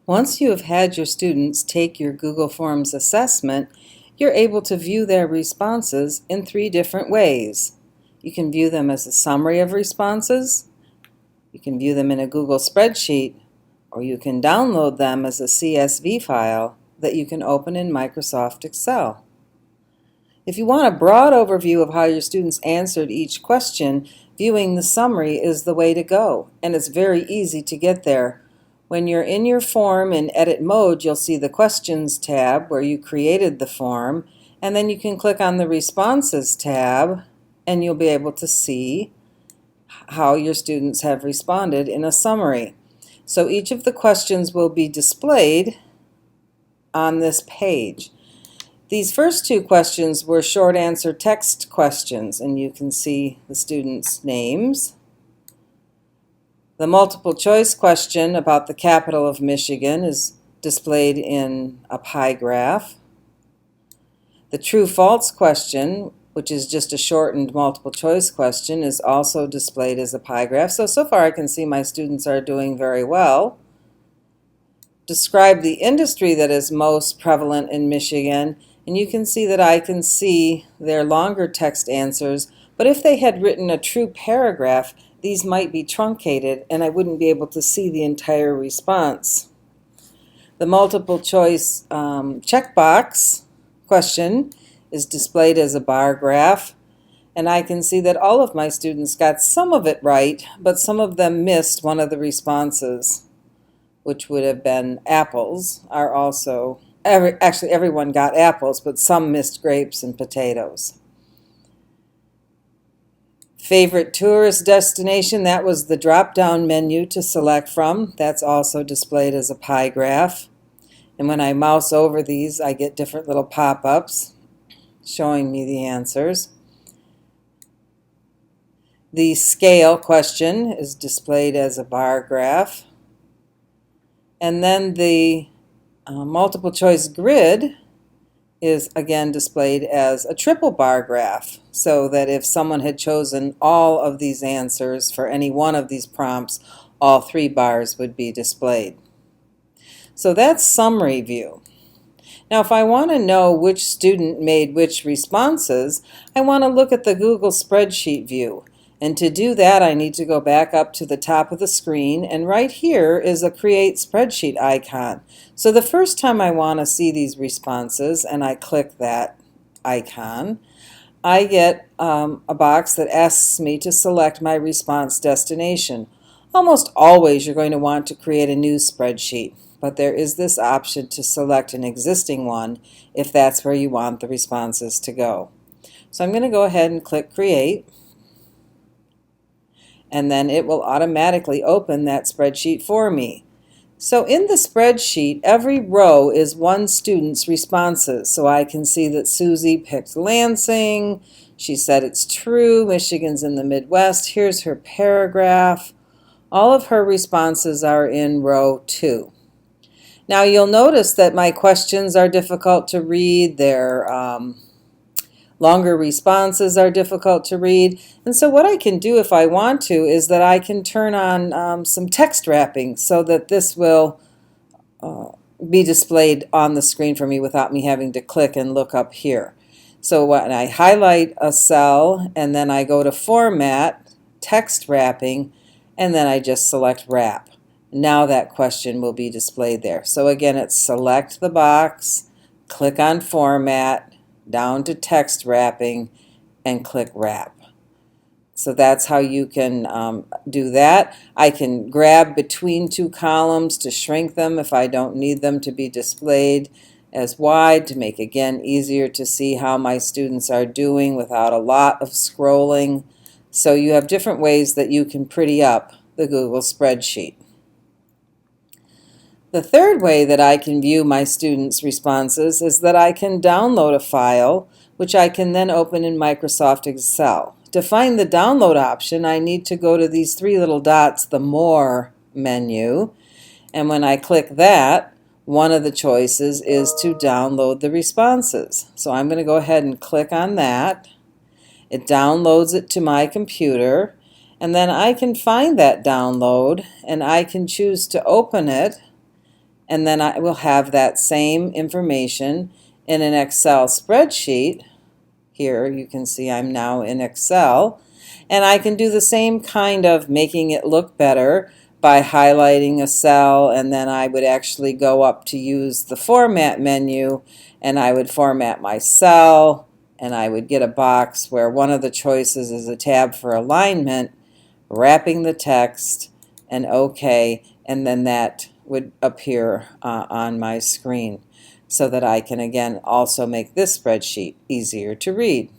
Once you have had your students take your Google Forms assessment, you're able to view their responses in 3 different ways. You can view them as a summary of responses, you can view them in a Google spreadsheet, or you can download them as a CSV file that you can open in Microsoft Excel. If you want a broad overview of how your students answered each question, viewing the summary is the way to go, and it's very easy to get there. When you're in your form in edit mode, you'll see the questions tab where you created the form, and then you can click on the responses tab and you'll be able to see how your students have responded in a summary. So each of the questions will be displayed on this page. These first 2 questions were short answer text questions, and you can see the students' names. The multiple choice question about the capital of Michigan is displayed in a pie graph. The true-false question, which is just a shortened multiple choice question, is also displayed as a pie graph. So far I can see my students are doing very well. Describe the industry that is most prevalent in Michigan, and you can see that I can see their longer text answers, but if they had written a true paragraph, these might be truncated and I wouldn't be able to see the entire response. The multiple choice checkbox question is displayed as a bar graph, and I can see that all of my students got some of it right, but some of them missed one of the responses, which would have been apples. Are also, actually everyone got apples, but some missed grapes and potatoes. Favorite tourist destination, that was the drop-down menu to select from. That's also displayed as a pie graph. And when I mouse over these, I get different little pop-ups showing me the answers. The scale question is displayed as a bar graph. And then the multiple choice grid is again displayed as a triple bar graph, so that if someone had chosen all of these answers for any one of these prompts, all 3 bars would be displayed. So that's summary view. Now if I want to know which student made which responses, I want to look at the Google spreadsheet view. And to do that, I need to go back up to the top of the screen, and right here is a Create Spreadsheet icon. So the first time I want to see these responses and I click that icon, I get a box that asks me to select my response destination. Almost always you're going to want to create a new spreadsheet, but there is this option to select an existing one if that's where you want the responses to go. So I'm going to go ahead and click Create, and then it will automatically open that spreadsheet for me. So in the spreadsheet, every row is one student's responses. So I can see that Susie picked Lansing. She said it's true. Michigan's in the Midwest. Here's her paragraph. All of her responses are in row 2. Now you'll notice that my questions are difficult to read. They're longer responses are difficult to read, and so what I can do if I want to is that I can turn on some text wrapping so that this will be displayed on the screen for me without me having to click and look up here. So when I highlight a cell and then I go to Format, Text Wrapping, and then I just select Wrap. Now that question will be displayed there. So again, it's select the box, click on Format, down to text wrapping, and click wrap. So that's how you can do that. I can grab between 2 columns to shrink them if I don't need them to be displayed as wide, to make again easier to see how my students are doing without a lot of scrolling. So you have different ways that you can pretty up the Google spreadsheet. The third way that I can view my students' responses is that I can download a file, which I can then open in Microsoft Excel. To find the download option, I need to go to these 3 little dots, the More menu, and when I click that, one of the choices is to download the responses. So I'm going to go ahead and click on that. It downloads it to my computer, and then I can find that download, and I can choose to open it and then I will have that same information in an Excel spreadsheet. Here you can see I'm now in Excel, and I can do the same kind of making it look better by highlighting a cell, and then I would actually go up to use the format menu, and I would format my cell, and I would get a box where one of the choices is a tab for alignment, wrapping the text, and OK, and then that would appear on my screen so that I can again also make this spreadsheet easier to read.